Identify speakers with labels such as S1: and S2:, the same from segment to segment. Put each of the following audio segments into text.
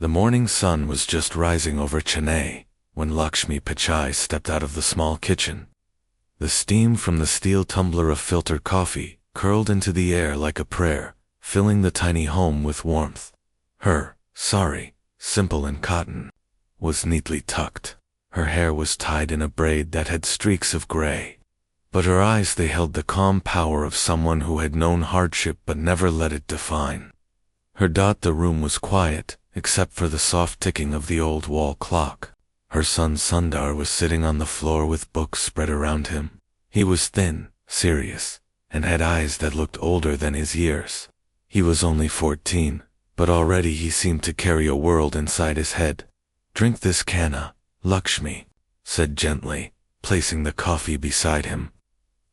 S1: The morning sun was just rising over Chennai when Lakshmi Pichai stepped out of the small kitchen. The steam from the steel tumbler of filtered coffee curled into the air like a prayer, filling the tiny home with warmth. Her sari, simple and cotton, was neatly tucked. Her hair was tied in a braid that had streaks of gray. But her eyes, they held the calm power of someone who had known hardship but never let it define. The room was quiet, except for the soft ticking of the old wall clock. Her son Sundar was sitting on the floor with books spread around him. He was thin, serious, and had eyes that looked older than his years. He was only 14, but already he seemed to carry a world inside his head. "Drink this canna, Lakshmi," said gently, placing the coffee beside him.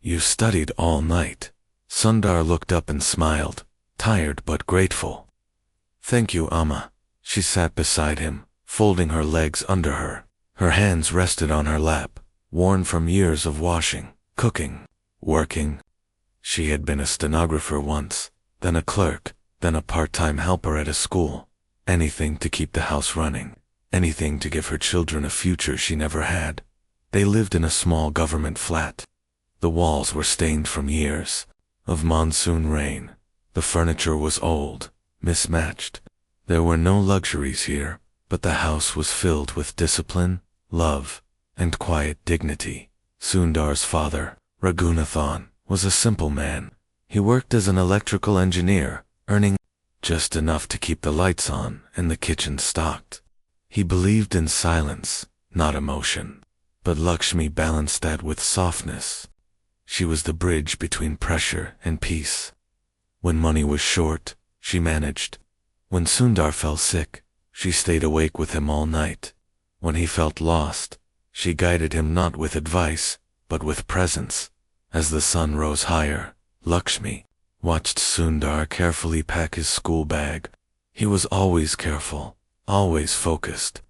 S1: "You studied all night." Sundar looked up and smiled, tired but grateful. "Thank you, Amma." She sat beside him, folding her legs under her. Her hands rested on her lap, worn from years of washing, cooking, working. She had been a stenographer once, then a clerk, then a part-time helper at a school. Anything to keep the house running, anything to give her children a future she never had. They lived in a small government flat. The walls were stained from years of monsoon rain. The furniture was old, mismatched. There were no luxuries here, but the house was filled with discipline, love, and quiet dignity. Sundar's father, Raghunathan, was a simple man. He worked as an electrical engineer, earning just enough to keep the lights on and the kitchen stocked. He believed in silence, not emotion. But Lakshmi balanced that with softness. She was the bridge between pressure and peace. When money was short, she managed. When Sundar fell sick, she stayed awake with him all night. When he felt lost, she guided him not with advice, but with presence. As the sun rose higher, Lakshmi watched Sundar carefully pack his school bag. He was always careful, always focused.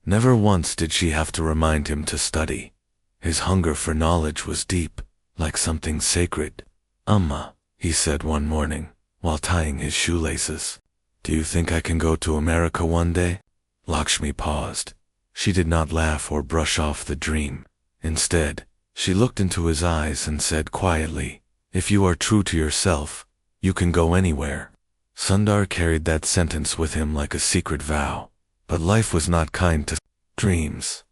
S1: Never once did she have to remind him to study. His hunger for knowledge was deep, like something sacred. "Amma," he said one morning, while tying his shoelaces, "do you think I can go to America one day?" Lakshmi paused. She did not laugh or brush off the dream. Instead, she looked into his eyes and said quietly, "If you are true to yourself, you can go anywhere." Sundar carried that sentence with him like a secret vow. But life was not kind to dreams.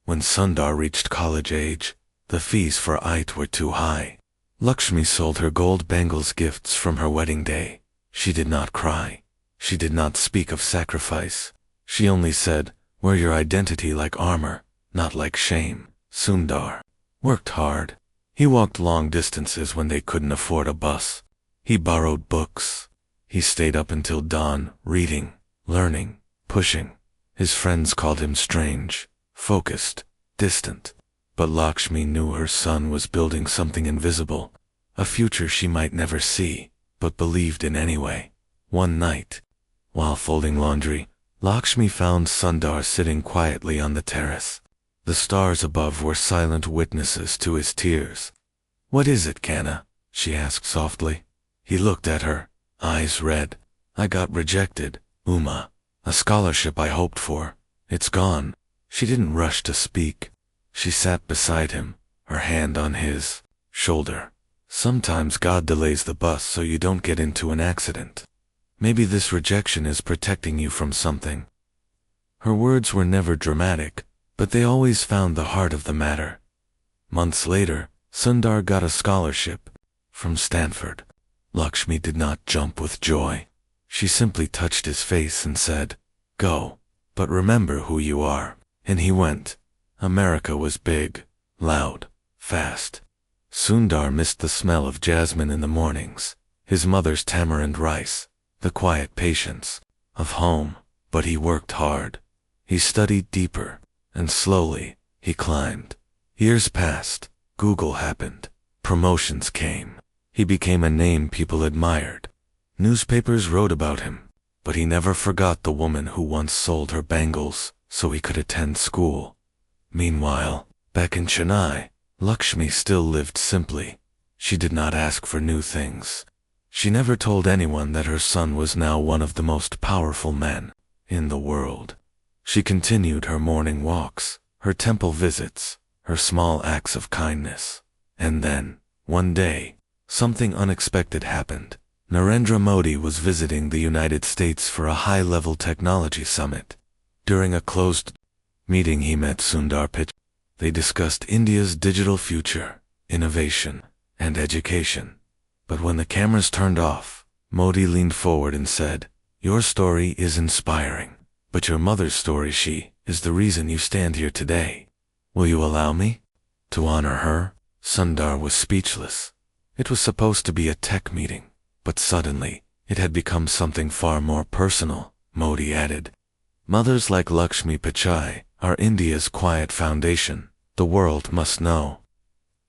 S1: When Sundar reached college age, the fees for IT were too high. Lakshmi sold her gold bangles gifts from her wedding day. She did not cry. She did not speak of sacrifice. She only said, "Wear your identity like armor, not like shame." Sundar worked hard. He walked long distances when they couldn't afford a bus. He borrowed books. He stayed up until dawn, reading, learning, pushing. His friends called him strange, focused, distant. But Lakshmi knew her son was building something invisible, a future she might never see, but believed in anyway. One night, while folding laundry, Lakshmi found Sundar sitting quietly on the terrace. The stars above were silent witnesses to his tears. "What is it, Kanna?" she asked softly. He looked at her, eyes red. "I got rejected, Uma. A scholarship I hoped for. It's gone." She didn't rush to speak. She sat beside him, her hand on his shoulder. "Sometimes God delays the bus so you don't get into an accident. Maybe this rejection is protecting you from something." Her words were never dramatic, but they always found the heart of the matter. Months later, Sundar got a scholarship from Stanford. Lakshmi did not jump with joy. She simply touched his face and said, "Go, but remember who you are." And he went. America was big, loud, fast. Sundar missed the smell of jasmine in the mornings, his mother's tamarind rice, the quiet patience of home, but he worked hard. He studied deeper, and slowly, he climbed. Years passed, Google happened, promotions came. He became a name people admired. Newspapers wrote about him, but he never forgot the woman who once sold her bangles so he could attend school. Meanwhile, back in Chennai, Lakshmi still lived simply. She did not ask for new things. She never told anyone that her son was now one of the most powerful men in the world. She continued her morning walks, her temple visits, her small acts of kindness. And then, one day, something unexpected happened. Narendra Modi was visiting the United States for a high-level technology summit. During a closed meeting he met Sundar Pichai. They discussed India's digital future, innovation, and education. But when the cameras turned off, Modi leaned forward and said, "Your story is inspiring, but your mother's story, she is the reason you stand here today. Will you allow me to honor her?" Sundar was speechless. It was supposed to be a tech meeting, but suddenly, it had become something far more personal. Modi added, "Mothers like Lakshmi Pichai are India's quiet foundation. The world must know."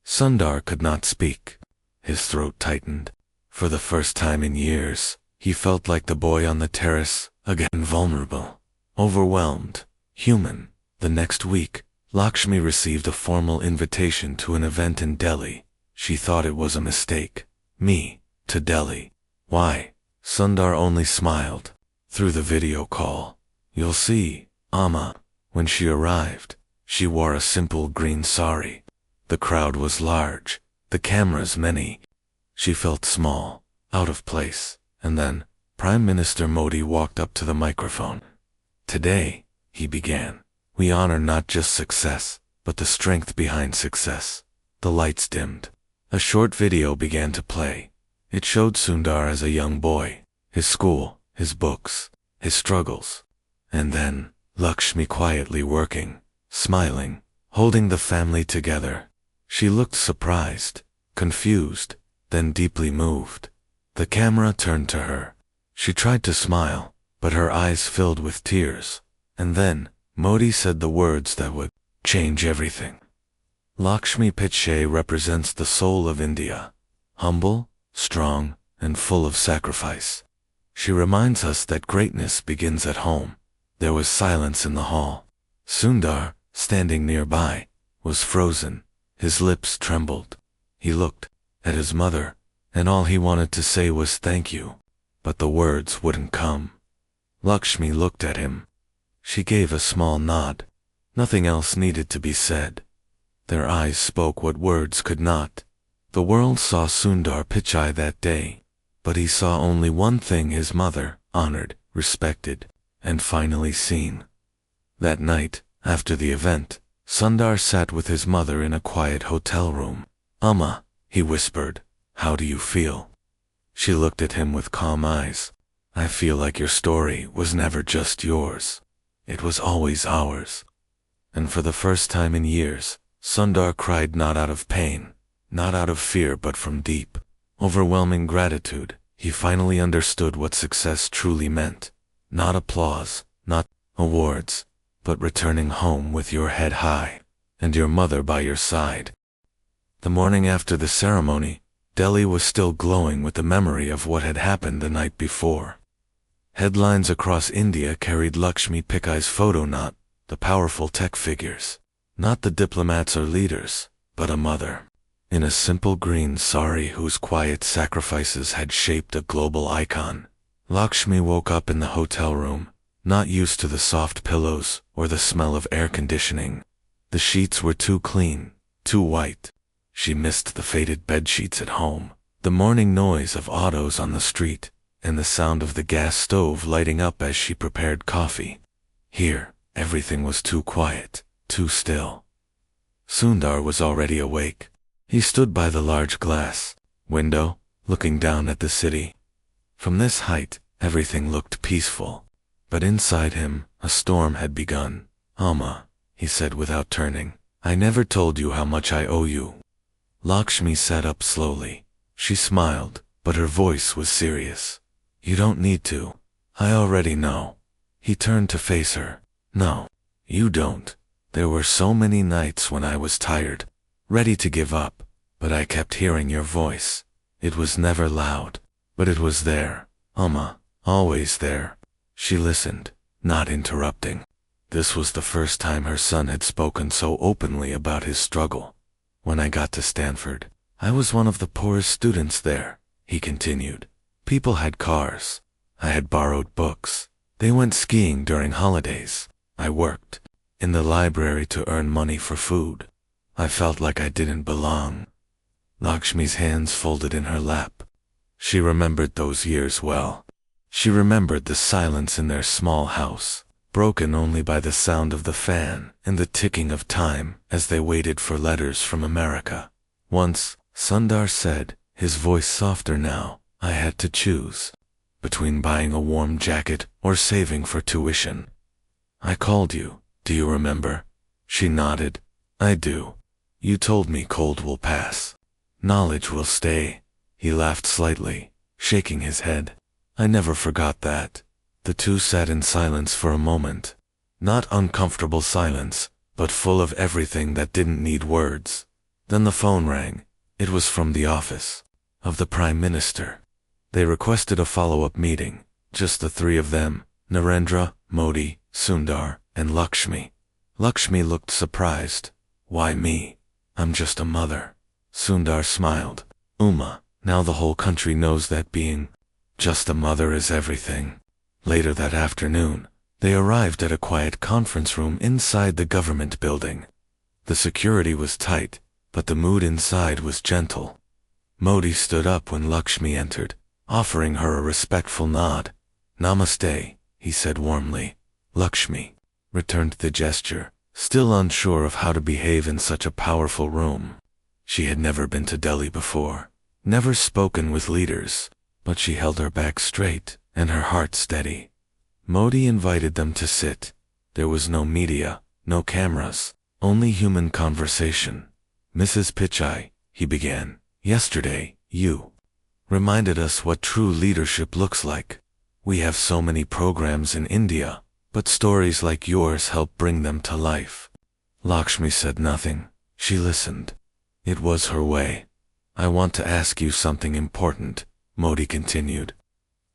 S1: Sundar could not speak. His throat tightened. For the first time in years, he felt like the boy on the terrace, again vulnerable, overwhelmed, human. The next week, Lakshmi received a formal invitation to an event in Delhi. She thought it was a mistake. Me, to Delhi. Why? Sundar only smiled. Through the video call. "You'll see, Amma." When she arrived, she wore a simple green sari. The crowd was large, the cameras many. She felt small, out of place, and then Prime Minister Modi walked up to the microphone. "Today," he began, "we honor not just success, but the strength behind success." The lights dimmed. A short video began to play. It showed Sundar as a young boy, his school, his books, his struggles. And then, Lakshmi quietly working, smiling, holding the family together. She looked surprised, confused, then deeply moved. The camera turned to her. She tried to smile, but her eyes filled with tears. And then, Modi said the words that would change everything. Lakshmi Pichai represents the soul of India, humble, strong, and full of sacrifice. She reminds us that greatness begins at home. There was silence in the hall. Sundar, standing nearby, was frozen. His lips trembled. He looked at his mother, and all he wanted to say was thank you. But the words wouldn't come. Lakshmi looked at him. She gave a small nod. Nothing else needed to be said. Their eyes spoke what words could not. The world saw Sundar Pichai that day, but he saw only one thing: his mother, honored, respected, and finally seen. That night, after the event, Sundar sat with his mother in a quiet hotel room. "Amma," he whispered, "how do you feel?" She looked at him with calm eyes. "I feel like your story was never just yours. It was always ours." And for the first time in years, Sundar cried not out of pain, not out of fear, but from deep, overwhelming gratitude. He finally understood what success truly meant. Not applause, not awards, but returning home with your head high, and your mother by your side. The morning after the ceremony, Delhi was still glowing with the memory of what had happened the night before. Headlines across India carried Lakshmi Pichai's photo, not the powerful tech figures, not the diplomats or leaders, but a mother, in a simple green sari whose quiet sacrifices had shaped a global icon. Lakshmi woke up in the hotel room, not used to the soft pillows or the smell of air conditioning. The sheets were too clean, too white. She missed the faded bedsheets at home, the morning noise of autos on the street, and the sound of the gas stove lighting up as she prepared coffee. Here, everything was too quiet, too still. Sundar was already awake. He stood by the large glass window, looking down at the city. From this height, everything looked peaceful. But inside him, a storm had begun. "Amma," he said without turning, "I never told you how much I owe you." Lakshmi sat up slowly. She smiled, but her voice was serious. "You don't need to. I already know." He turned to face her. "No, you don't. There were so many nights when I was tired, ready to give up, but I kept hearing your voice. It was never loud, but it was there, Amma, always there." She listened, not interrupting. This was the first time her son had spoken so openly about his struggle. "When I got to Stanford, I was one of the poorest students there," he continued. "People had cars. I had borrowed books. They went skiing during holidays. I worked in the library to earn money for food. I felt like I didn't belong. Lakshmi's hands folded in her lap. She remembered those years well. She remembered the silence in their small house, broken only by the sound of the fan and the ticking of time as they waited for letters from America. Once, Sundar said, his voice softer now, I had to choose between buying a warm jacket or saving for tuition. I called you, do you remember? She nodded. I do. You told me cold will pass. Knowledge will stay. He laughed slightly, shaking his head. I never forgot that. The two sat in silence for a moment. Not uncomfortable silence, but full of everything that didn't need words. Then the phone rang. It was from the office of the Prime Minister. They requested a follow-up meeting, just the three of them, Narendra, Modi, Sundar, and Lakshmi. Lakshmi looked surprised. Why me? I'm just a mother. Sundar smiled. Uma, now the whole country knows that being just a mother is everything. Later that afternoon, they arrived at a quiet conference room inside the government building. The security was tight, but the mood inside was gentle. Modi stood up when Lakshmi entered, offering her a respectful nod. Namaste, he said warmly. Lakshmi returned the gesture, still unsure of how to behave in such a powerful room. She had never been to Delhi before, never spoken with leaders, but she held her back straight and her heart steady. Modi invited them to sit. There was no media, no cameras, only human conversation. Mrs. Pichai, he began, yesterday, you reminded us what true leadership looks like. We have so many programs in India, but stories like yours help bring them to life. Lakshmi said nothing. She listened. It was her way. I want to ask you something important, Modi continued.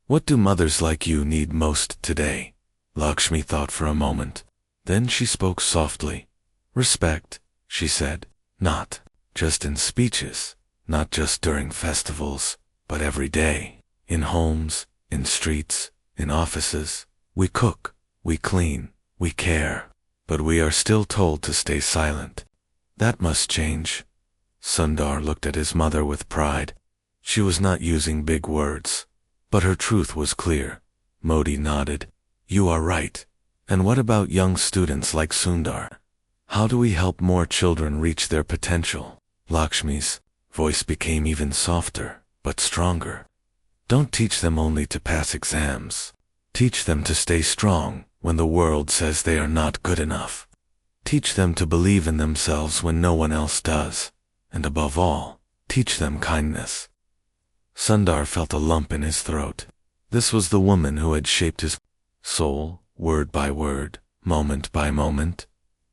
S1: What do mothers like you need most today? Lakshmi thought for a moment. Then she spoke softly. Respect, she said. Not just in speeches, not just during festivals, but every day. In homes, in streets, in offices. We cook, we clean, we care, but we are still told to stay silent. That must change. Sundar looked at his mother with pride. She was not using big words, but her truth was clear. Modi nodded. You are right. And what about young students like Sundar? How do we help more children reach their potential? Lakshmi's voice became even softer, but stronger. Don't teach them only to pass exams. Teach them to stay strong when the world says they are not good enough. Teach them to believe in themselves when no one else does. And above all, teach them kindness. Sundar felt a lump in his throat. This was the woman who had shaped his soul, word by word, moment by moment.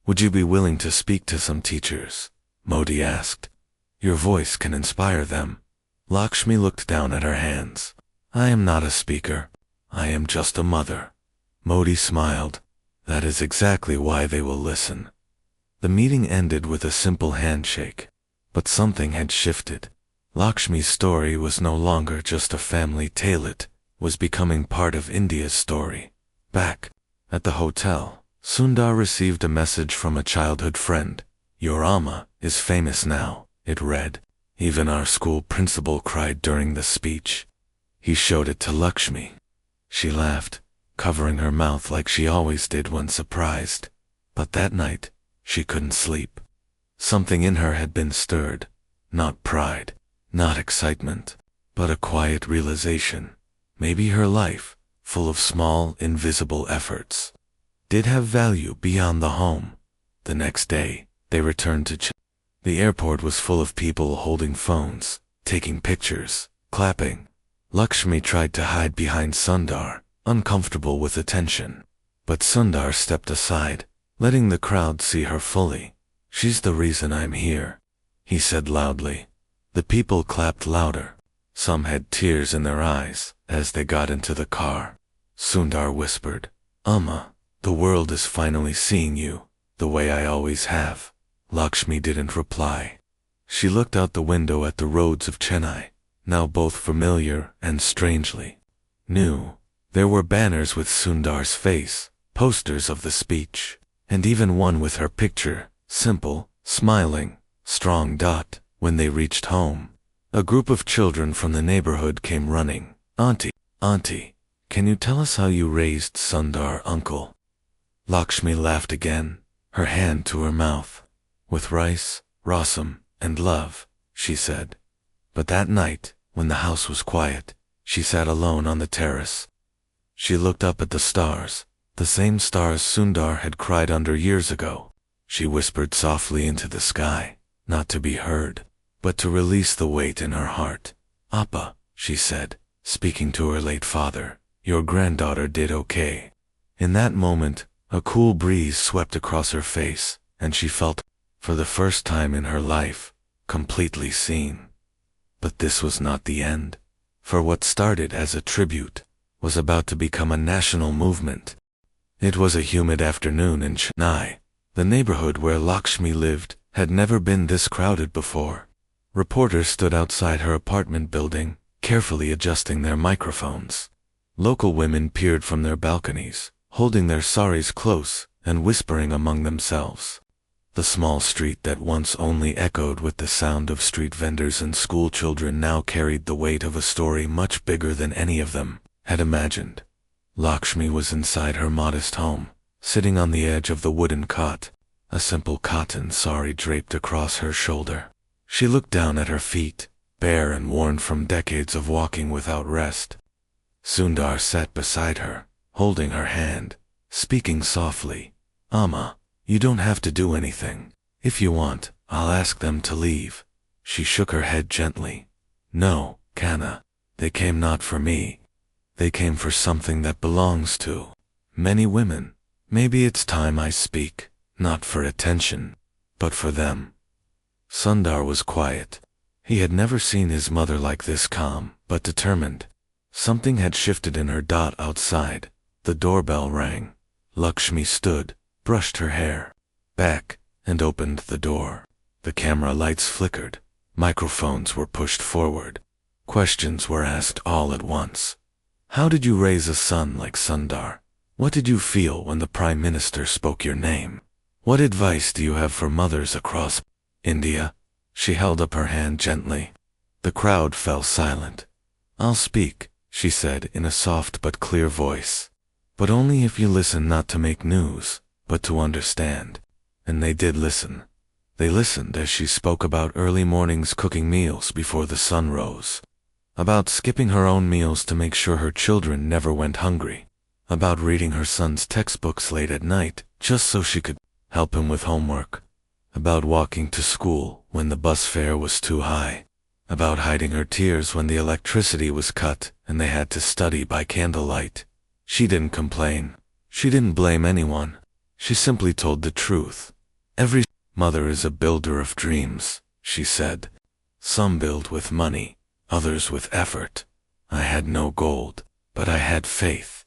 S1: Would you be willing to speak to some teachers? Modi asked. Your voice can inspire them. Lakshmi looked down at her hands. I am not a speaker. I am just a mother. Modi smiled. That is exactly why they will listen. The meeting ended with a simple handshake. But something had shifted. Lakshmi's story was no longer just a family tale, it was becoming part of India's story. Back at the hotel, Sundar received a message from a childhood friend. Your Amma is famous now, it read. Even our school principal cried during the speech. He showed it to Lakshmi. She laughed, covering her mouth like she always did when surprised. But that night, she couldn't sleep. Something in her had been stirred. Not pride, not excitement, but a quiet realization. Maybe her life, full of small, invisible efforts, did have value beyond the home. The next day, they returned to Chennai. The airport was full of people holding phones, taking pictures, clapping. Lakshmi tried to hide behind Sundar, uncomfortable with attention. But Sundar stepped aside, letting the crowd see her fully. She's the reason I'm here, he said loudly. The people clapped louder. Some had tears in their eyes as they got into the car. Sundar whispered, Amma, the world is finally seeing you, the way I always have. Lakshmi didn't reply. She looked out the window at the roads of Chennai, now both familiar and strangely new. There were banners with Sundar's face, posters of the speech, and even one with her picture, simple, smiling, strong. When they reached home, a group of children from the neighborhood came running. Auntie, can you tell us how you raised Sundar, uncle? Lakshmi laughed again, her hand to her mouth. With rice, rasam, and love, she said. But that night, when the house was quiet, she sat alone on the terrace. She looked up at the stars, the same stars Sundar had cried under years ago. She whispered softly into the sky, not to be heard, but to release the weight in her heart. Appa, she said, speaking to her late father, your granddaughter did okay. In that moment, a cool breeze swept across her face, and she felt, for the first time in her life, completely seen. But this was not the end, for what started as a tribute was about to become a national movement. It was a humid afternoon in Chennai. The neighborhood where Lakshmi lived had never been this crowded before. Reporters stood outside her apartment building, carefully adjusting their microphones. Local women peered from their balconies, holding their saris close and whispering among themselves. The small street that once only echoed with the sound of street vendors and school children now carried the weight of a story much bigger than any of them had imagined. Lakshmi was inside her modest home, sitting on the edge of the wooden cot, a simple cotton sari draped across her shoulder. She looked down at her feet, bare and worn from decades of walking without rest. Sundar sat beside her, holding her hand, speaking softly. Amma, you don't have to do anything. If you want, I'll ask them to leave. She shook her head gently. No, Kanna, they came not for me. They came for something that belongs to many women. Maybe it's time I speak, not for attention, but for them. Sundar was quiet. He had never seen his mother like this, calm but determined. Something had shifted in her. Outside, the doorbell rang. Lakshmi stood, brushed her hair back, and opened the door. The camera lights flickered. Microphones were pushed forward. Questions were asked all at once. How did you raise a son like Sundar? What did you feel when the Prime Minister spoke your name? What advice do you have for mothers across India? She held up her hand gently. The crowd fell silent. I'll speak, she said in a soft but clear voice. But only if you listen, not to make news, but to understand. And they did listen. They listened as she spoke about early mornings, cooking meals before the sun rose. About skipping her own meals to make sure her children never went hungry. About reading her son's textbooks late at night, just so she could help him with homework. About walking to school when the bus fare was too high. About hiding her tears when the electricity was cut and they had to study by candlelight. She didn't complain. She didn't blame anyone. She simply told the truth. Every mother is a builder of dreams, she said. Some build with money, others with effort. I had no gold, but I had faith.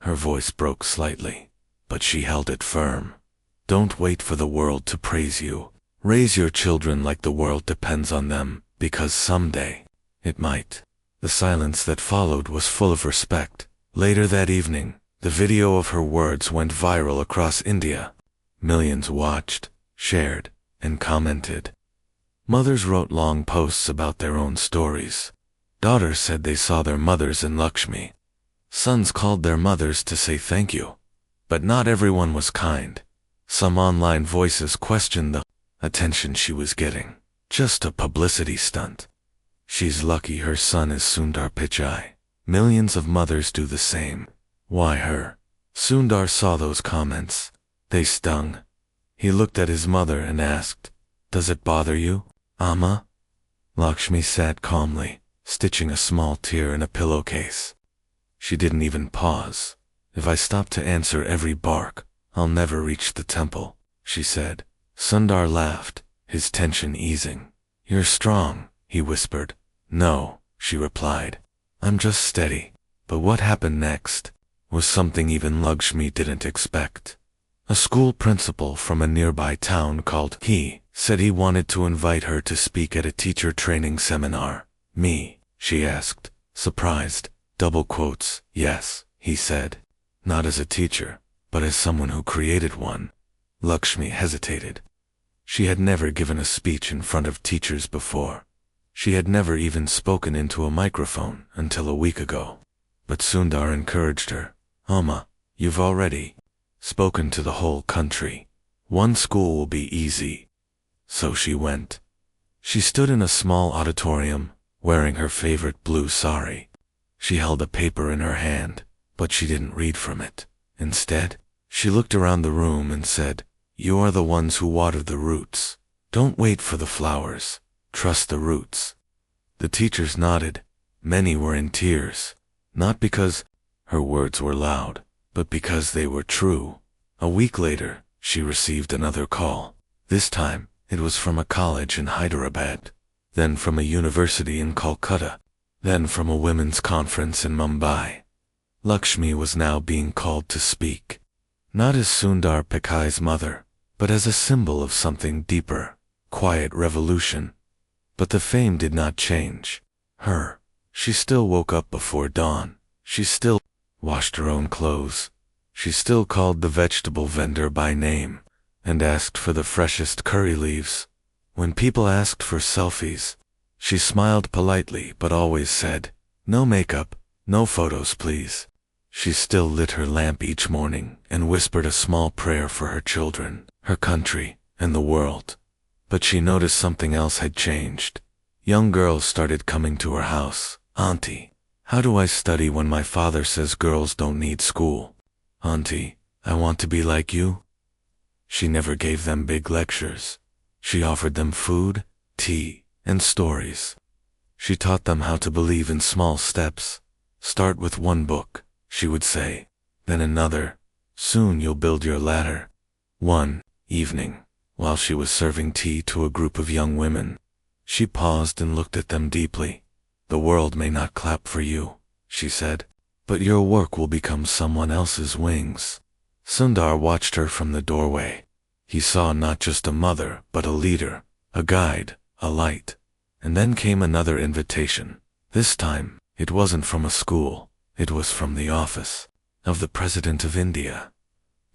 S1: Her voice broke slightly, but she held it firm. Don't wait for the world to praise you. Raise your children like the world depends on them, because someday it might. The silence that followed was full of respect. Later that evening, the video of her words went viral across India. Millions watched, shared, and commented. Mothers wrote long posts about their own stories. Daughters said they saw their mothers in Lakshmi. Sons called their mothers to say thank you. But not everyone was kind. Some online voices questioned the attention she was getting. Just a publicity stunt. She's lucky her son is Sundar Pichai. Millions of mothers do the same. Why her? Sundar saw those comments. They stung. He looked at his mother and asked, "Does it bother you, Amma?" Lakshmi sat calmly, stitching a small tear in a pillowcase. She didn't even pause. If I stop to answer every bark, I'll never reach the temple, she said. Sundar laughed, his tension easing. You're strong, he whispered. No, she replied. I'm just steady. But what happened next was something even Lakshmi didn't expect. A school principal from a nearby town called He said he wanted to invite her to speak at a teacher training seminar. Me, she asked, surprised. Double quotes. Yes, he said. Not as a teacher, but as someone who created one. Lakshmi hesitated. She had never given a speech in front of teachers before. She had never even spoken into a microphone until a week ago. But Sundar encouraged her. Amma, you've already spoken to the whole country. One school will be easy. So she went. She stood in a small auditorium, wearing her favorite blue sari. She held a paper in her hand, but she didn't read from it. Instead, she looked around the room and said, "You are the ones who water the roots. Don't wait for the flowers. Trust the roots." The teachers nodded. Many were in tears, not because her words were loud, but because they were true. A week later, she received another call. This time, it was from a college in Hyderabad, then from a university in Calcutta, then from a women's conference in Mumbai. Lakshmi was now being called to speak, not as Sundar Pichai's mother, but as a symbol of something deeper, quiet revolution. But the fame did not change her. She still woke up before dawn. She still washed her own clothes. She still called the vegetable vendor by name and asked for the freshest curry leaves. When people asked for selfies, she smiled politely but always said, "No makeup, no photos please." She still lit her lamp each morning and whispered a small prayer for her children, her country, and the world. But she noticed something else had changed. Young girls started coming to her house. "Auntie, how do I study when my father says girls don't need school? Auntie, I want to be like you." She never gave them big lectures. She offered them food, tea, and stories. She taught them how to believe in small steps. "Start with one book," she would say, "then another. Soon you'll build your ladder." One evening, while she was serving tea to a group of young women, she paused and looked at them deeply. "The world may not clap for you," she said, "but your work will become someone else's wings." Sundar watched her from the doorway. He saw not just a mother, but a leader, a guide, a light. And then came another invitation. This time, it wasn't from a school. It was from the office of the President of India.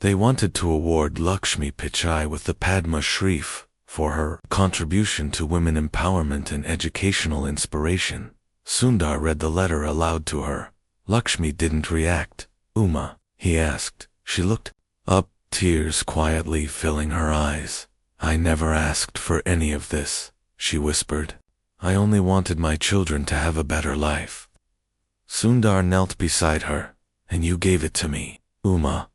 S1: They wanted to award Lakshmi Pichai with the Padma Shri for her contribution to women empowerment and educational inspiration. Sundar read the letter aloud to her. Lakshmi didn't react. "Uma," he asked. She looked up, tears quietly filling her eyes. "I never asked for any of this," she whispered. "I only wanted my children to have a better life." Sundar knelt beside her. "And you gave it to me, Uma.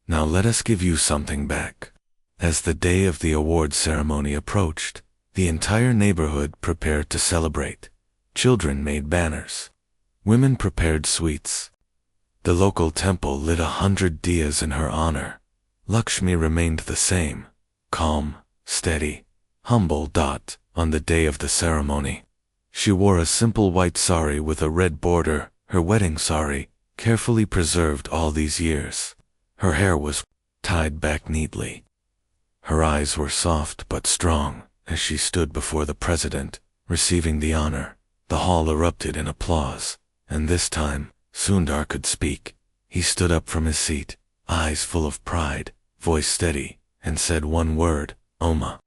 S1: Now let us give you something back." As the day of the award ceremony approached, the entire neighborhood prepared to celebrate. Children made banners. Women prepared sweets. The local temple lit 100 diyas in her honor. Lakshmi remained the same, calm, steady, humble. On the day of the ceremony, she wore a simple white sari with a red border, her wedding sari, carefully preserved all these years. Her hair was tied back neatly. Her eyes were soft but strong as she stood before the president, receiving the honor. The hall erupted in applause, and this time, Sundar could speak. He stood up from his seat, eyes full of pride, voice steady, and said one word, "Oma."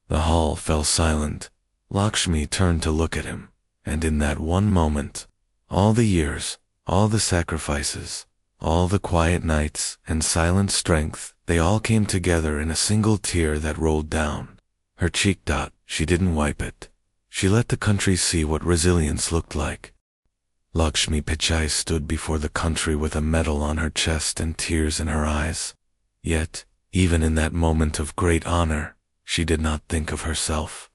S1: The hall fell silent. Lakshmi turned to look at him, and in that one moment, all the years, all the sacrifices, all the quiet nights and silent strength, they all came together in a single tear that rolled down her cheek. She didn't wipe it. She let the country see what resilience looked like. Lakshmi Pichai stood before the country with a medal on her chest and tears in her eyes. Yet, even in that moment of great honor, she did not think of herself.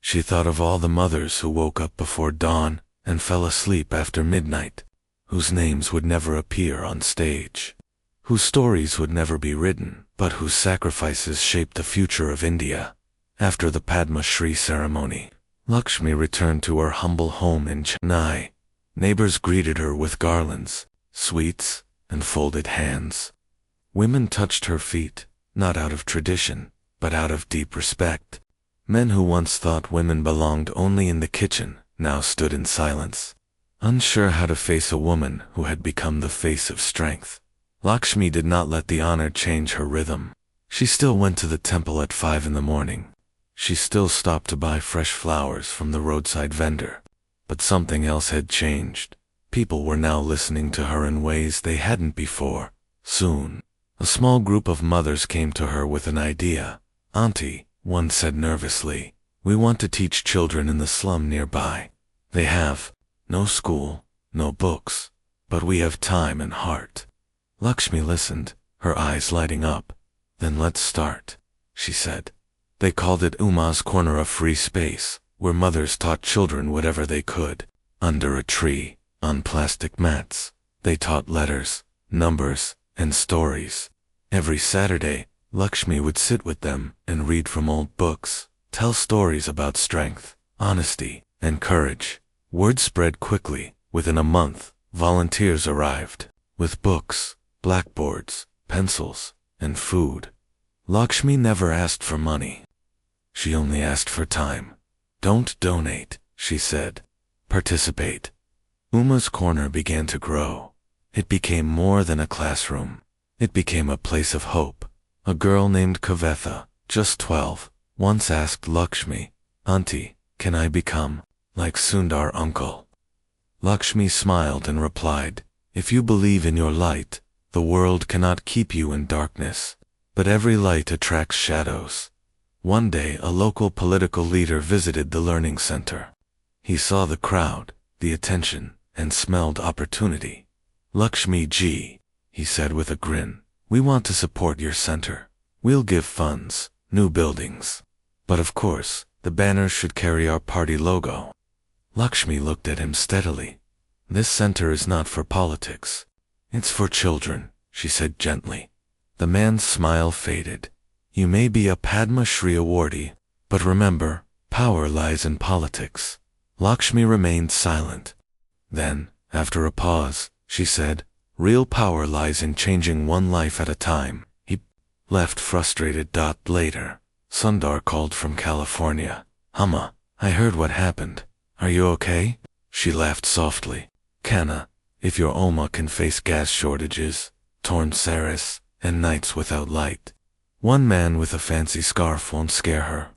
S1: She thought of all the mothers who woke up before dawn and fell asleep after midnight, whose names would never appear on stage, whose stories would never be written, but whose sacrifices shaped the future of India. After the Padma Shri ceremony, Lakshmi returned to her humble home in Chennai. Neighbors greeted her with garlands, sweets, and folded hands. Women touched her feet, not out of tradition, but out of deep respect. Men who once thought women belonged only in the kitchen now stood in silence. unsure how to face a woman who had become the face of strength. Lakshmi did not let the honor change her rhythm. She still went to the temple at 5 in the morning. She still stopped to buy fresh flowers from the roadside vendor. But something else had changed. People were now listening to her in ways they hadn't before. Soon, a small group of mothers came to her with an idea. "Auntie," one said nervously, "we want to teach children in the slum nearby. They have no school, no books, but we have time and heart." Lakshmi listened, her eyes lighting up. "Then let's start," she said. They called it Uma's Corner, a free space, where mothers taught children whatever they could. Under a tree, on plastic mats, they taught letters, numbers, and stories. Every Saturday, Lakshmi would sit with them and read from old books, tell stories about strength, honesty, and courage. Word spread quickly. Within a month, volunteers arrived, with books, blackboards, pencils, and food. Lakshmi never asked for money. She only asked for time. "Don't donate," she said. "Participate." Uma's Corner began to grow. It became more than a classroom. It became a place of hope. A girl named Kavetha, just 12, once asked Lakshmi, "Auntie, can I become like Sundar uncle?" Lakshmi smiled and replied, "If you believe in your light, the world cannot keep you in darkness. But every light attracts shadows." One day, a local political leader visited the learning center. He saw the crowd, the attention, and smelled opportunity. "Lakshmi ji," he said with a grin, "we want to support your center. We'll give funds, new buildings. But of course, the banners should carry our party logo." Lakshmi looked at him steadily. "This center is not for politics. It's for children," she said gently. The man's smile faded. "You may be a Padma Shri awardee, but remember, power lies in politics." Lakshmi remained silent. Then, after a pause, she said, "Real power lies in changing one life at a time." He left frustrated. Later, Sundar called from California. "Amma, I heard what happened. Are you okay?" She laughed softly. "Kana, if your Oma can face gas shortages, torn saris, and nights without light, one man with a fancy scarf won't scare her."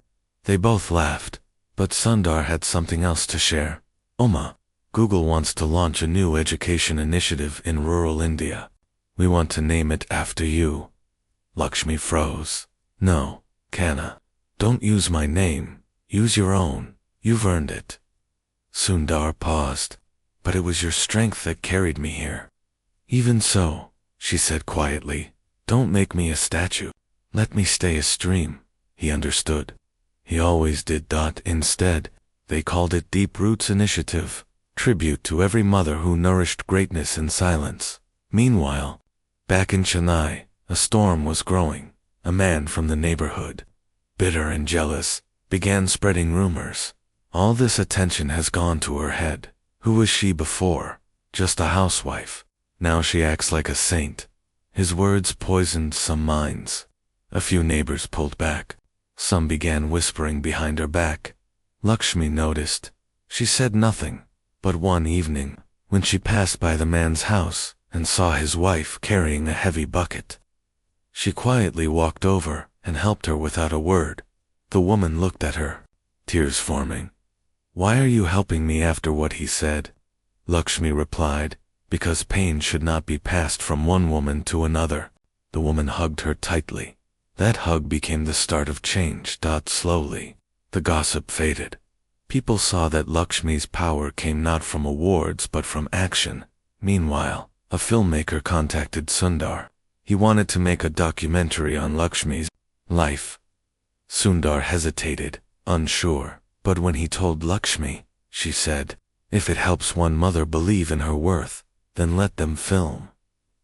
S1: They both laughed, but Sundar had something else to share. "Oma, Google wants to launch a new education initiative in rural India. We want to name it after you." Lakshmi froze. "No, Kana, don't use my name. Use your own. You've earned it." Sundar paused. "But it was your strength that carried me here." "Even so," she said quietly, "don't make me a statue. Let me stay a stream." He understood. He always did. Instead, they called it Deep Roots Initiative, tribute to every mother who nourished greatness in silence. Meanwhile, back in Chennai, a storm was growing. A man from the neighborhood, bitter and jealous, began spreading rumors. "All this attention has gone to her head. Who was she before? Just a housewife. Now she acts like a saint." His words poisoned some minds. A few neighbors pulled back. Some began whispering behind her back. Lakshmi noticed. She said nothing, but one evening, when she passed by the man's house and saw his wife carrying a heavy bucket, she quietly walked over and helped her without a word. The woman looked at her, tears forming. "Why are you helping me after what he said?" Lakshmi replied, "Because pain should not be passed from one woman to another." The woman hugged her tightly. That hug became the start of change. Slowly, the gossip faded. People saw that Lakshmi's power came not from awards but from action. Meanwhile, a filmmaker contacted Sundar. He wanted to make a documentary on Lakshmi's life. Sundar hesitated, unsure, but when he told Lakshmi, she said, "If it helps one mother believe in her worth, then let them film."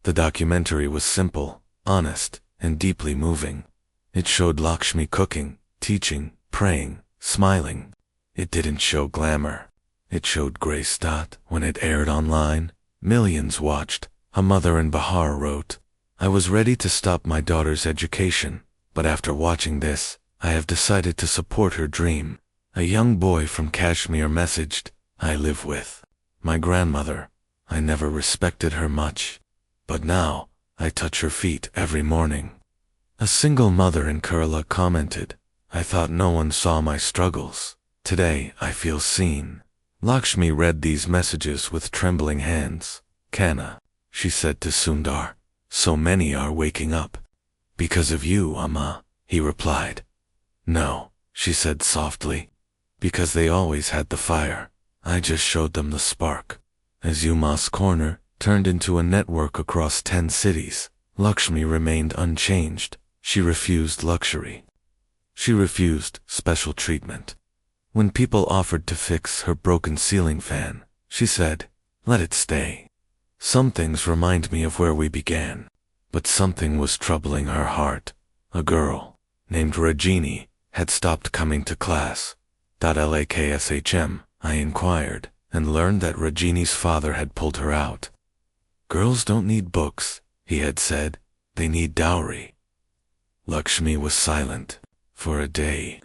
S1: The documentary was simple, honest, and deeply moving. It showed Lakshmi cooking, teaching, praying, smiling. It didn't show glamour. It showed grace. When it aired online, millions watched. A mother in Bihar wrote, "I was ready to stop my daughter's education, but after watching this, I have decided to support her dream." A young boy from Kashmir messaged, "I live with My grandmother. I never respected her much. But now, I touch her feet every morning." A single mother in Kerala commented, "I thought no one saw my struggles. Today, I feel seen." Lakshmi read these messages with trembling hands. "Kanna," she said to Sundar, "so many are waking up." "Because of you, Amma," he replied. "No," she said softly. "Because they always had the fire. I just showed them the spark." As Uma's corner turned into a network across 10 cities, Lakshmi remained unchanged. She refused luxury. She refused special treatment. When people offered to fix her broken ceiling fan, she said, "Let it stay." Some things remind me of where we began. But something was troubling her heart. A girl, named Rajini, had stopped coming to class. Lakshm, I inquired, and learned that Rajini's father had pulled her out. "Girls don't need books," he had said. "They need dowry." Lakshmi was silent for a day.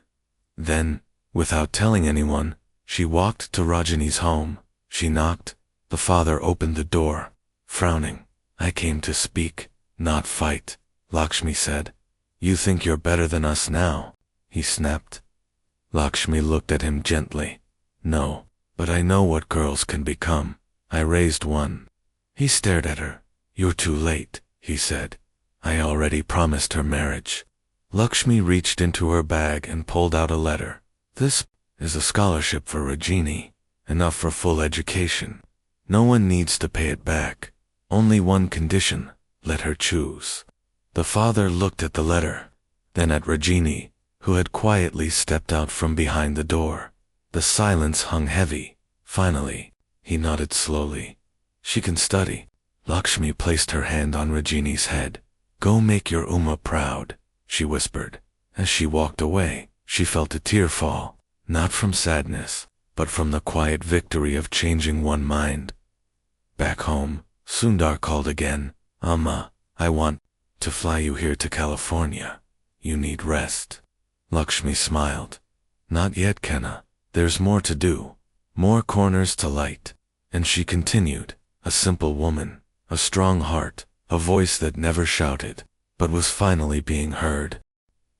S1: Then, without telling anyone, she walked to Rajini's home. She knocked. The father opened the door, frowning. "I came to speak, not fight," Lakshmi said. "You think you're better than us now?" he snapped. Lakshmi looked at him gently. "No, but I know what girls can become. I raised one." He stared at her. "You're too late," he said. "I already promised her marriage." Lakshmi reached into her bag and pulled out a letter. "This is a scholarship for Rajini, enough for full education. No one needs to pay it back. Only one condition, let her choose." The father looked at the letter, then at Rajini, who had quietly stepped out from behind the door. The silence hung heavy. Finally, he nodded slowly. "She can study." Lakshmi placed her hand on Rajini's head. "Go make your Uma proud," she whispered. As she walked away, she felt a tear fall, not from sadness, but from the quiet victory of changing one mind. Back home, Sundar called again. "Amma, I want to fly you here to California. You need rest." Lakshmi smiled. "Not yet, Kanna. There's more to do. More corners to light." And she continued, a simple woman, a strong heart, a voice that never shouted, but was finally being heard.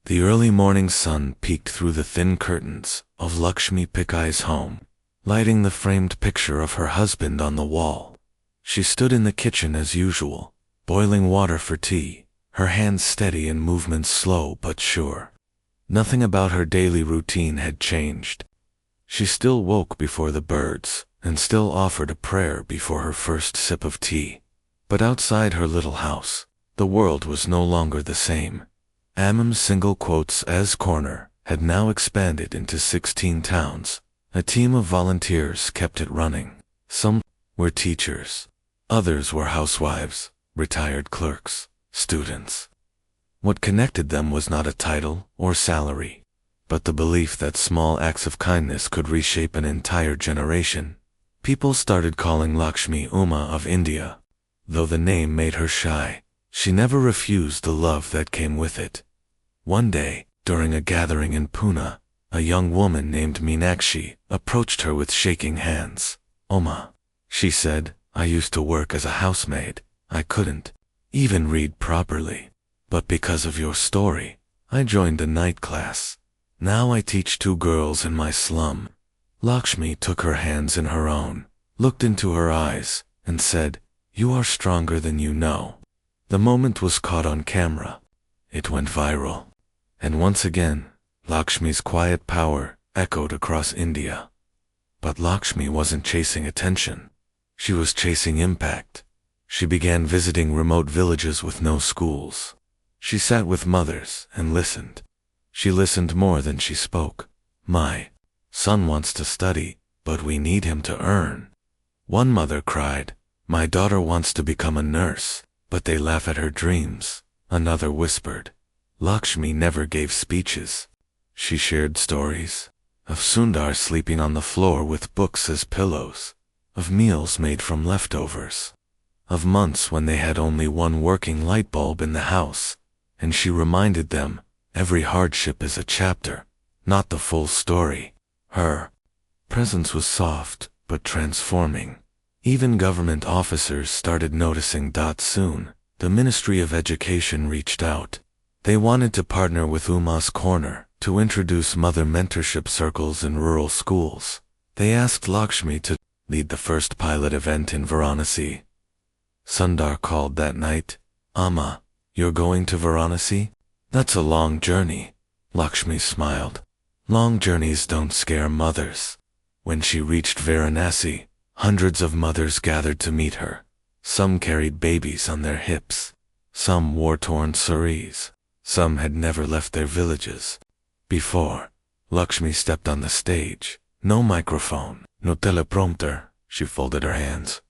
S1: The early morning sun peeked through the thin curtains of Lakshmi Pichai's home, lighting the framed picture of her husband on the wall. She stood in the kitchen as usual, boiling water for tea, her hands steady and movements slow but sure. Nothing about her daily routine had changed. She still woke before the birds, and still offered a prayer before her first sip of tea. But outside her little house, the world was no longer the same. Ammam's single quotes as corner had now expanded into 16 towns. A team of volunteers kept it running. Some were teachers. Others were housewives, retired clerks, students. What connected them was not a title or salary, but the belief that small acts of kindness could reshape an entire generation. People started calling Lakshmi Uma of India. Though the name made her shy, she never refused the love that came with it. One day, during a gathering in Pune, a young woman named Meenakshi approached her with shaking hands. "Uma," she said, "I used to work as a housemaid. I couldn't even read properly. But because of your story, I joined a night class. Now I teach 2 girls in my slum." Lakshmi took her hands in her own, looked into her eyes, and said, "You are stronger than you know." The moment was caught on camera. It went viral. And once again, Lakshmi's quiet power echoed across India. But Lakshmi wasn't chasing attention. She was chasing impact. She began visiting remote villages with no schools. She sat with mothers and listened. She listened more than she spoke. "My son wants to study, but we need him to earn." One mother cried, "My daughter wants to become a nurse, but they laugh at her dreams." Another whispered. Lakshmi never gave speeches. She shared stories of Sundar sleeping on the floor with books as pillows, of meals made from leftovers, of months when they had only one working light bulb in the house, and she reminded them, every hardship is a chapter, not the full story. Her presence was soft but transforming. Even government officers started noticing. Soon, the Ministry of Education reached out. They wanted to partner with Uma's Corner to introduce mother mentorship circles in rural schools. They asked Lakshmi to lead the first pilot event in Varanasi. Sundar called that night. "Amma, you're going to Varanasi? That's a long journey." Lakshmi smiled. Long journeys don't scare mothers. When she reached Varanasi, hundreds of mothers gathered to meet her. Some carried babies on their hips. Some wore torn saris. Some had never left their villages. Before Lakshmi stepped on the stage, no microphone, no teleprompter, she folded her hands.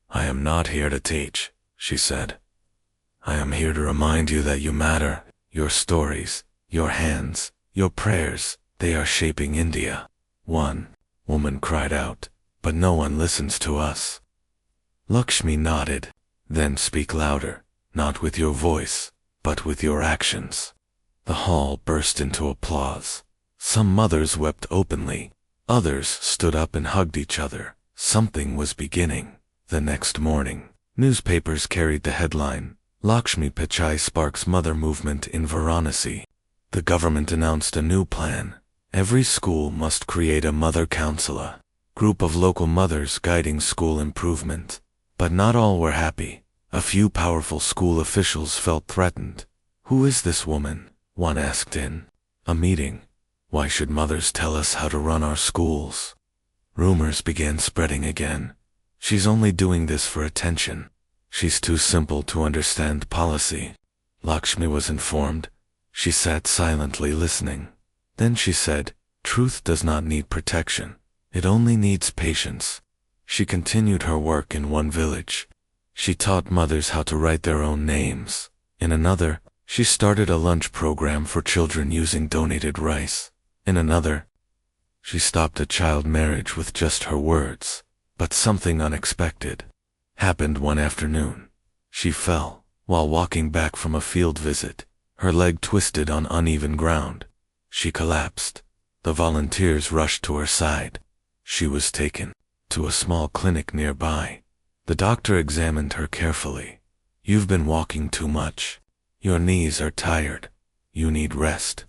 S1: "I am not here to teach," she said. "I am here to remind you that you matter. Your stories, your hands, your prayers, they are shaping India." One woman cried out, "But no one listens to us." Lakshmi nodded. "Then speak louder, not with your voice, but with your actions." The hall burst into applause. Some mothers wept openly. Others stood up and hugged each other. Something was beginning. The next morning, newspapers carried the headline, "Lakshmi Pichai sparks mother movement in Varanasi." The government announced a new plan. Every school must create a mother counselor, group of local mothers guiding school improvement. But not all were happy. A few powerful school officials felt threatened. "Who is this woman?" one asked in a meeting. "Why should mothers tell us how to run our schools?" Rumors began spreading again. "She's only doing this for attention. She's too simple to understand policy." Lakshmi was informed. She sat silently listening. Then she said, "Truth does not need protection. It only needs patience." She continued her work in one village. She taught mothers how to write their own names. In another, she started a lunch program for children using donated rice. In another, she stopped a child marriage with just her words. But something unexpected happened one afternoon. She fell while walking back from a field visit. Her leg twisted on uneven ground. She collapsed. The volunteers rushed to her side. She was taken to a small clinic nearby. The doctor examined her carefully. "You've been walking too much. Your knees are tired. You need rest."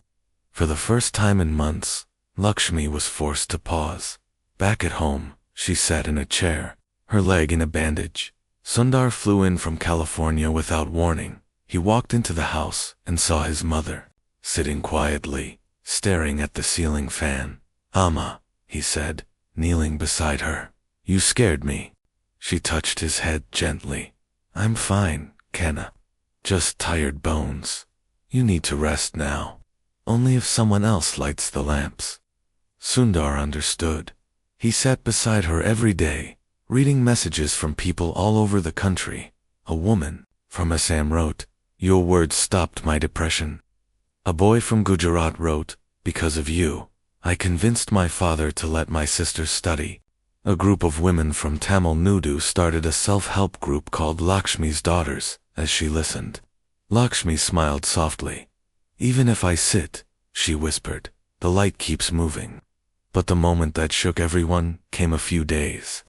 S1: For the first time in months, Lakshmi was forced to pause. Back at home, she sat in a chair, her leg in a bandage. Sundar flew in from California without warning. He walked into the house and saw his mother, sitting quietly, staring at the ceiling fan. "Amma," he said, kneeling beside her. "You scared me." She touched his head gently. "I'm fine, Kenna. Just tired bones. You need to rest now. Only if someone else lights the lamps." Sundar understood. He sat beside her every day, reading messages from people all over the country. A woman from Assam wrote, "Your words stopped my depression." A boy from Gujarat wrote, "Because of you, I convinced my father to let my sister study." A group of women from Tamil Nadu started a self-help group called Lakshmi's Daughters. As she listened, Lakshmi smiled softly. "Even if I sit," she whispered, "the light keeps moving." But the moment that shook everyone came a few days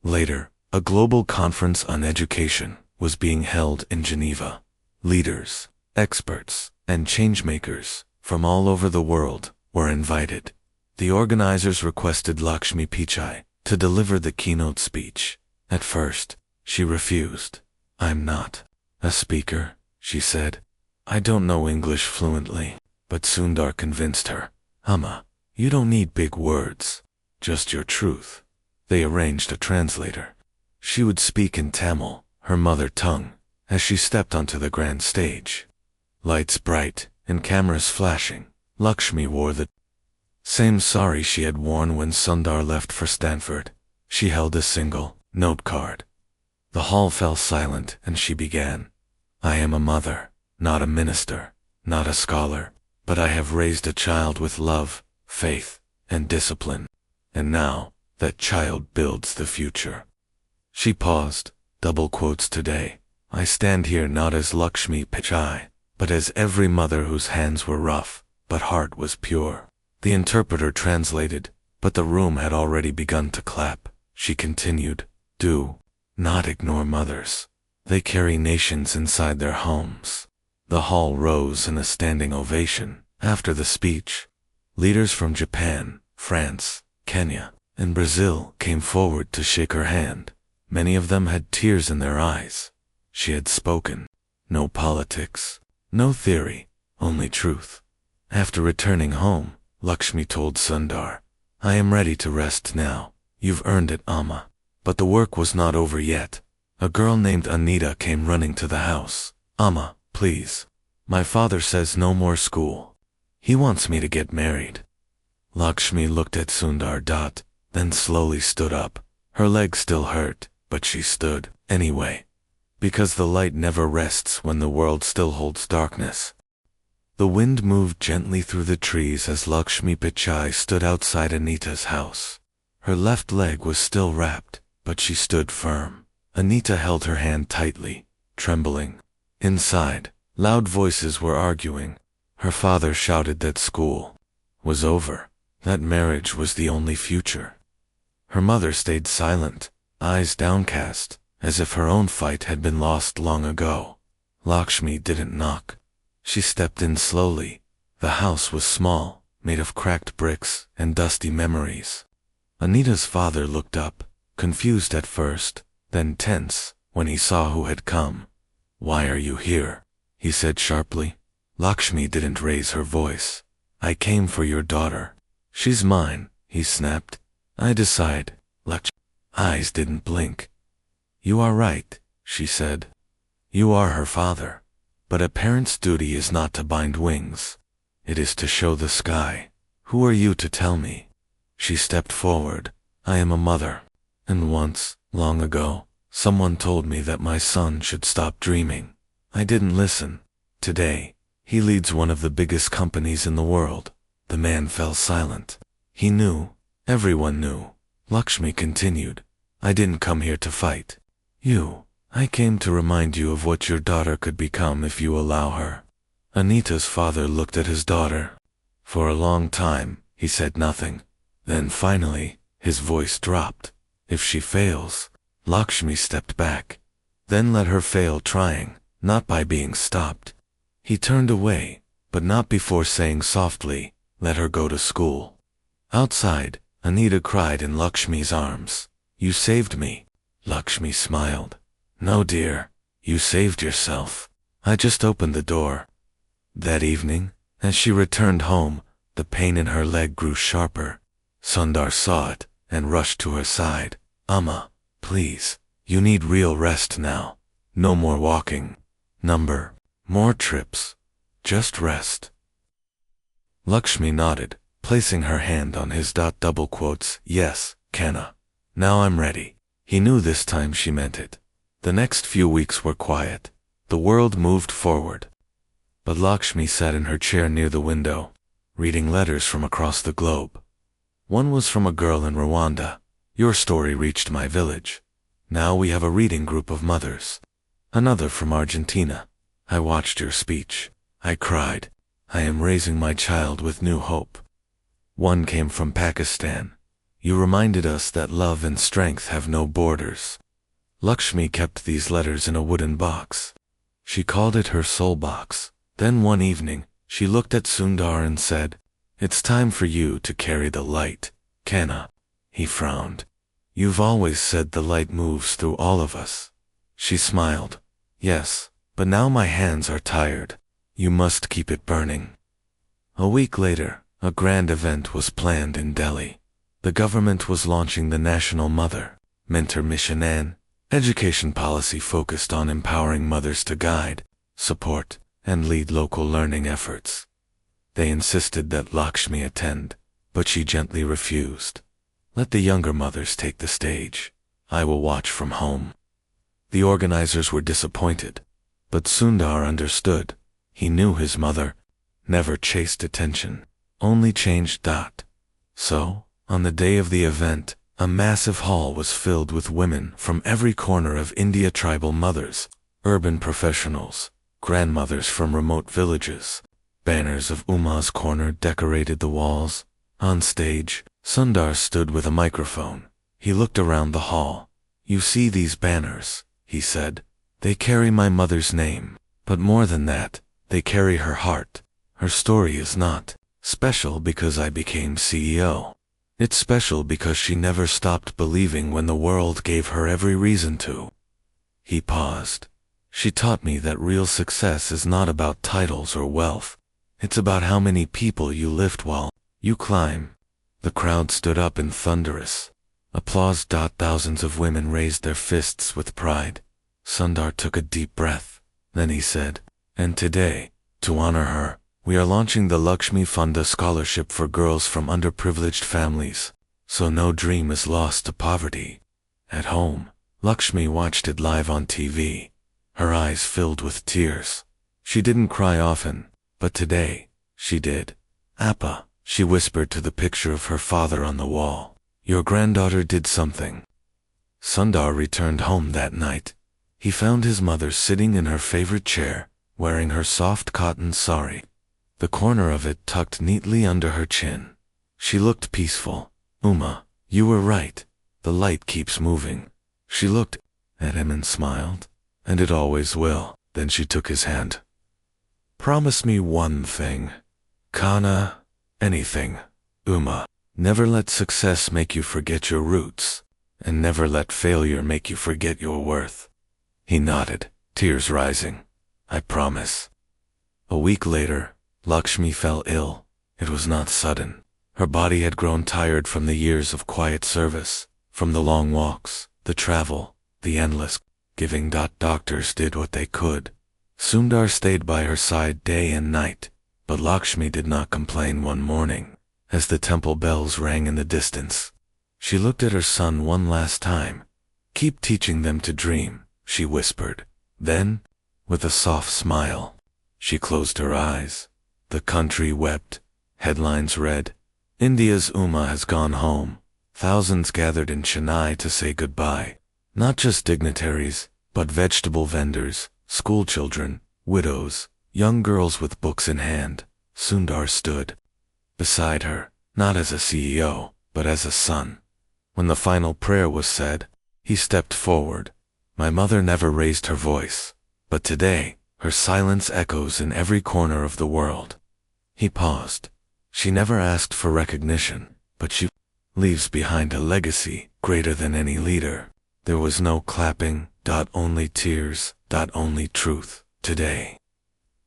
S1: later. A global conference on education was being held in Geneva. Leaders, experts, and changemakers from all over the world were invited. The organizers requested Lakshmi Pichai to deliver the keynote speech. At first, she refused. "I'm not a speaker," she said. "I don't know English fluently." But Sundar convinced her. "Amma, you don't need big words, just your truth." They arranged a translator. She would speak in Tamil, her mother tongue, as she stepped onto the grand stage. Lights bright and cameras flashing, Lakshmi wore the same sari she had worn when Sundar left for Stanford. She held a single note card. The hall fell silent and she began. "I am a mother, not a minister, not a scholar, but I have raised a child with love, faith, and discipline. And now, that child builds the future." She paused, double quotes today. "I stand here not as Lakshmi Pichai, but as every mother whose hands were rough, but heart was pure." The interpreter translated, but the room had already begun to clap. She continued, Do not ignore mothers. They carry nations inside their homes. The hall rose in a standing ovation. After the speech, leaders from Japan, France, Kenya, and Brazil came forward to shake her hand. Many of them had tears in their eyes. She had spoken. No politics, no theory, only truth. After returning home, Lakshmi told Sundar, "I am ready to rest now. You've earned it, Amma." But the work was not over yet. A girl named Anita came running to the house. "Amma, please. My father says no more school. He wants me to get married." Lakshmi looked at Sundar, then slowly stood up. Her legs still hurt, but she stood anyway. Because the light never rests when the world still holds darkness. The wind moved gently through the trees as Lakshmi Pichai stood outside Anita's house. Her left leg was still wrapped, but she stood firm. Anita held her hand tightly, trembling. Inside, loud voices were arguing. Her father shouted that school was over, that marriage was the only future. Her mother stayed silent, eyes downcast, as if her own fight had been lost long ago. Lakshmi didn't knock. She stepped in slowly. The house was small, made of cracked bricks and dusty memories. Anita's father looked up, confused at first, then tense, when he saw who had come. "Why are you here?" he said sharply. Lakshmi didn't raise her voice. "I came for your daughter. She's mine," he snapped. "I decide." Lakshmi's eyes didn't blink. "You are right," she said. "You are her father. But a parent's duty is not to bind wings. It is to show the sky. Who are you to tell me?" She stepped forward. "I am a mother. And once, long ago, someone told me that my son should stop dreaming. I didn't listen. Today, he leads one of the biggest companies in the world." The man fell silent. He knew. Everyone knew. Lakshmi continued, "I didn't come here to fight I came to remind you of what your daughter could become if you allow her." Anita's father looked at his daughter. For a long time, he said nothing. Then finally, his voice dropped. "If she fails." Lakshmi stepped back. "Then let her fail trying, not by being stopped." He turned away, but not before saying softly, "Let her go to school." Outside, Anita cried in Lakshmi's arms. "You saved me." Lakshmi smiled. "No, dear, you saved yourself. I just opened the door." That evening, as she returned home, the pain in her leg grew sharper. Sundar saw it and rushed to her side. "Amma, please, you need real rest now. No more walking. More trips. Just rest." Lakshmi nodded, placing her hand on his double quotes. "Yes, Kanna. Now I'm ready." He knew this time she meant it. The next few weeks were quiet. The world moved forward. But Lakshmi sat in her chair near the window, reading letters from across the globe. One was from a girl in Rwanda. "Your story reached my village. Now we have a reading group of mothers." Another from Argentina. "I watched your speech. I cried. I am raising my child with new hope." One came from Pakistan. "You reminded us that love and strength have no borders." Lakshmi kept these letters in a wooden box. She called it her soul box. Then one evening, she looked at Sundar and said, "It's time for you to carry the light, Kanna." He frowned. "You've always said the light moves through all of us." She smiled. "Yes, but now my hands are tired. You must keep it burning." A week later, a grand event was planned in Delhi. The government was launching the National Mother Mentor Mission, education policy focused on empowering mothers to guide, support, and lead local learning efforts. They insisted that Lakshmi attend, but she gently refused. "Let the younger mothers take the stage. I will watch from home." The organizers were disappointed, but Sundar understood. He knew his mother never chased attention, only changed. So, on the day of the event, a massive hall was filled with women from every corner of India, tribal mothers, urban professionals, grandmothers from remote villages. Banners of Uma's Corner decorated the walls. On stage, Sundar stood with a microphone. He looked around the hall. "You see these banners," he said. "They carry my mother's name. But more than that, they carry her heart. Her story is not special because I became CEO. It's special because she never stopped believing when the world gave her every reason to." He paused. "She taught me that real success is not about titles or wealth. It's about how many people you lift while you climb." The crowd stood up in thunderous applause. Thousands of women raised their fists with pride. Sundar took a deep breath. Then he said, "And today, to honor her, we are launching the Lakshmi Funda scholarship for girls from underprivileged families, so no dream is lost to poverty." At home, Lakshmi watched it live on TV. Her eyes filled with tears. She didn't cry often, but today, she did. "Appa," she whispered to the picture of her father on the wall, "your granddaughter did something." Sundar returned home that night. He found his mother sitting in her favorite chair, wearing her soft cotton sari, the corner of it tucked neatly under her chin. She looked peaceful. "Uma, you were right. The light keeps moving." She looked at him and smiled. "And it always will." Then she took his hand. "Promise me one thing. Kana, anything. Uma, never let success make you forget your roots, and never let failure make you forget your worth." He nodded, tears rising. "I promise." A week later, Lakshmi fell ill. It was not sudden. Her body had grown tired from the years of quiet service, from the long walks, the travel, the endless giving. Doctors did what they could. Sundar stayed by her side day and night, but Lakshmi did not complain. One morning, as the temple bells rang in the distance, she looked at her son one last time. "Keep teaching them to dream," she whispered. Then, with a soft smile, she closed her eyes. The country wept. Headlines read, "India's Uma has gone home." Thousands gathered in Chennai to say goodbye. Not just dignitaries, but vegetable vendors, schoolchildren, widows, young girls with books in hand. Sundar stood beside her, not as a CEO, but as a son. When the final prayer was said, he stepped forward. "My mother never raised her voice, but today, her silence echoes in every corner of the world." He paused. "She never asked for recognition, but she leaves behind a legacy greater than any leader." There was no clapping, only tears, only truth. Today,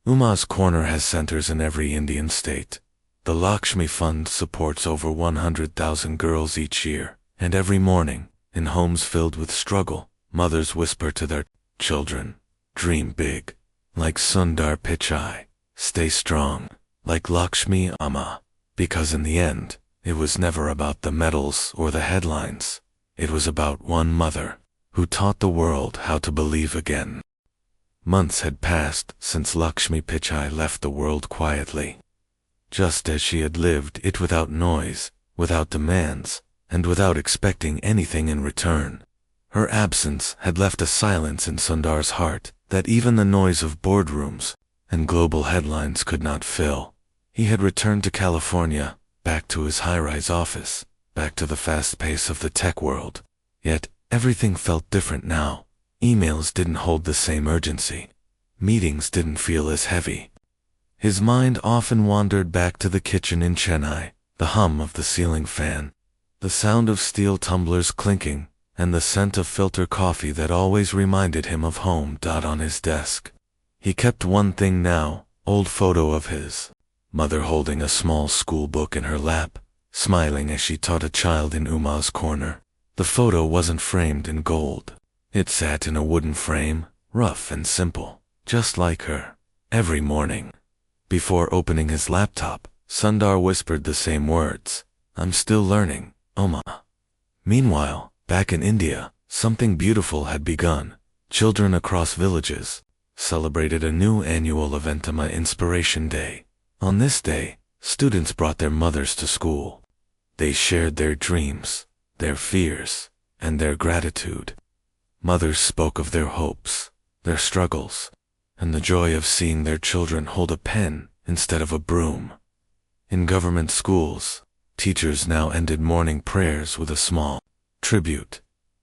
S1: Uma's Corner has centers in every Indian state. The Lakshmi Fund supports over 100,000 girls each year, and every morning, in homes filled with struggle, mothers whisper to their children, "Dream big. Like Sundar Pichai. Stay strong. Like Lakshmi Amma." Because in the end, it was never about the medals or the headlines. It was about one mother, who taught the world how to believe again. Months had passed since Lakshmi Pichai left the world quietly. Just as she had lived it without noise, without demands, and without expecting anything in return. Her absence had left a silence in Sundar's heart that even the noise of boardrooms and global headlines could not fill. He had returned to California, back to his high-rise office, back to the fast pace of the tech world. Yet, everything felt different now. Emails didn't hold the same urgency. Meetings didn't feel as heavy. His mind often wandered back to the kitchen in Chennai, the hum of the ceiling fan, the sound of steel tumblers clinking, and the scent of filter coffee that always reminded him of home. On his desk, he kept one thing now, old photo of his mother holding a small school book in her lap, smiling as she taught a child in Uma's Corner. The photo wasn't framed in gold. It sat in a wooden frame, rough and simple, just like her. Every morning, before opening his laptop, Sundar whispered the same words, "I'm still learning, Uma." Meanwhile, back in India, something beautiful had begun. Children across villages celebrated a new annual event, Uma Inspiration Day. On this day, students brought their mothers to school. They shared their dreams, their fears, and their gratitude. Mothers spoke of their hopes, their struggles, and the joy of seeing their children hold a pen instead of a broom. In government schools, teachers now ended morning prayers with a small tribute.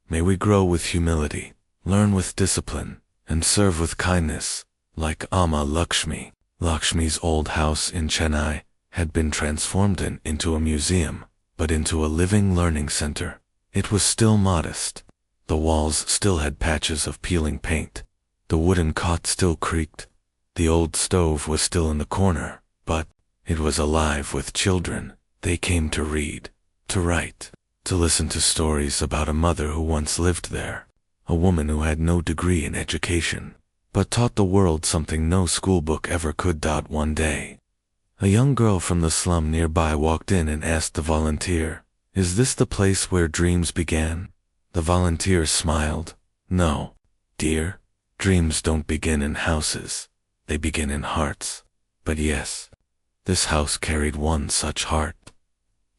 S1: May we grow with humility, learn with discipline, and serve with kindness, like Amma Lakshmi. Lakshmi's old house in Chennai had been transformed into a museum, but into a living learning center. It was still modest. The walls still had patches of peeling paint. The wooden cot still creaked. The old stove was still in the corner, but it was alive with children. They came to read, to write, to listen to stories about a mother who once lived there, a woman who had no degree in education, but taught the world something no schoolbook ever could. One day, a young girl from the slum nearby walked in and asked the volunteer, "Is this the place where dreams began?" The volunteer smiled. "No, dear, dreams don't begin in houses. They begin in hearts." But yes, this house carried one such heart.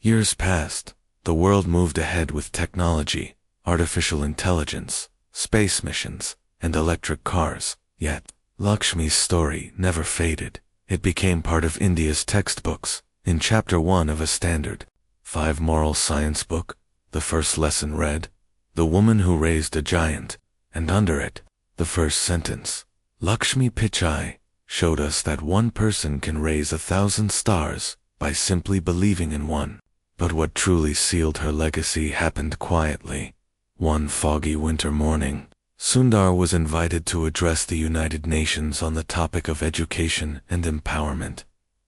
S1: Years passed. The world moved ahead with technology, artificial intelligence, space missions, and electric cars. Yet, Lakshmi's story never faded. It became part of India's textbooks. In chapter 1 of a standard 5 moral science book, the first lesson read, "The woman who raised a giant," and under it, the first sentence, "Lakshmi Pichai showed us that one person can raise 1,000 stars by simply believing in one." But what truly sealed her legacy happened quietly. One foggy winter morning, Sundar was invited to address the United Nations on the topic of education and empowerment.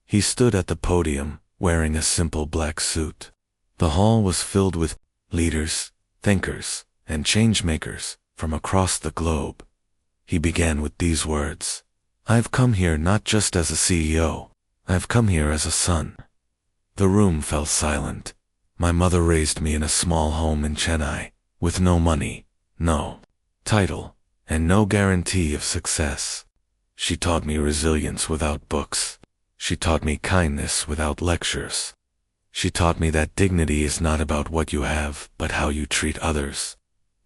S1: He stood at the podium, wearing a simple black suit. The hall was filled with leaders, thinkers, and changemakers from across the globe. He began with these words, "I've come here not just as a CEO, I've come here as a son." The room fell silent. My mother raised me in a small home in Chennai, with no money, no title, and no guarantee of success. She taught me resilience without books. She taught me kindness without lectures. She taught me that dignity is not about what you have, but how you treat others.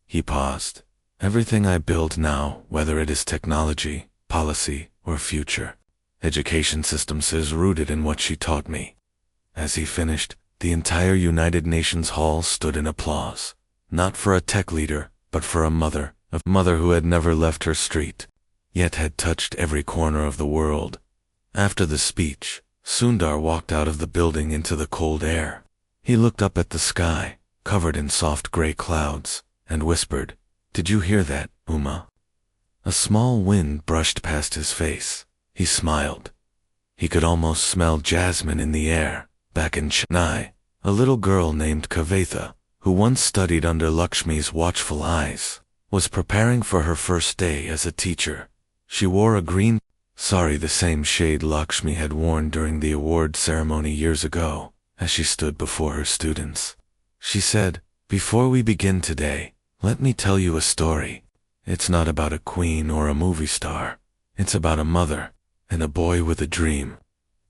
S1: He paused. Everything I build now, whether it is technology, policy, or future, education systems, is rooted in what she taught me. As he finished, the entire United Nations hall stood in applause, not for a tech leader, but for a mother who had never left her street, yet had touched every corner of the world. After the speech, Sundar walked out of the building into the cold air. He looked up at the sky, covered in soft gray clouds, and whispered, "Did you hear that, Uma?" A small wind brushed past his face. He smiled. He could almost smell jasmine in the air. Back in Chennai, a little girl named Kavitha, who once studied under Lakshmi's watchful eyes, was preparing for her first day as a teacher. She wore a green sari, the same shade Lakshmi had worn during the award ceremony years ago. As she stood before her students, she said, "Before we begin today, let me tell you a story. It's not about a queen or a movie star. It's about a mother and a boy with a dream."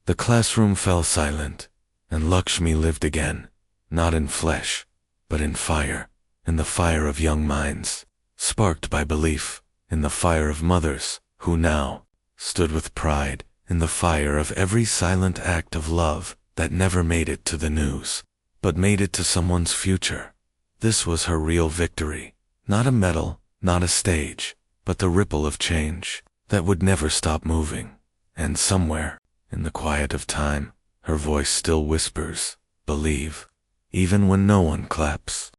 S1: The classroom fell silent, and Lakshmi lived again, not in flesh, but in fire, in the fire of young minds, sparked by belief, in the fire of mothers, who now stood with pride, in the fire of every silent act of love that never made it to the news, but made it to someone's future. This was her real victory, not a medal, not a stage, but the ripple of change that would never stop moving. And somewhere, in the quiet of time, her voice still whispers, "Believe, even when no one claps."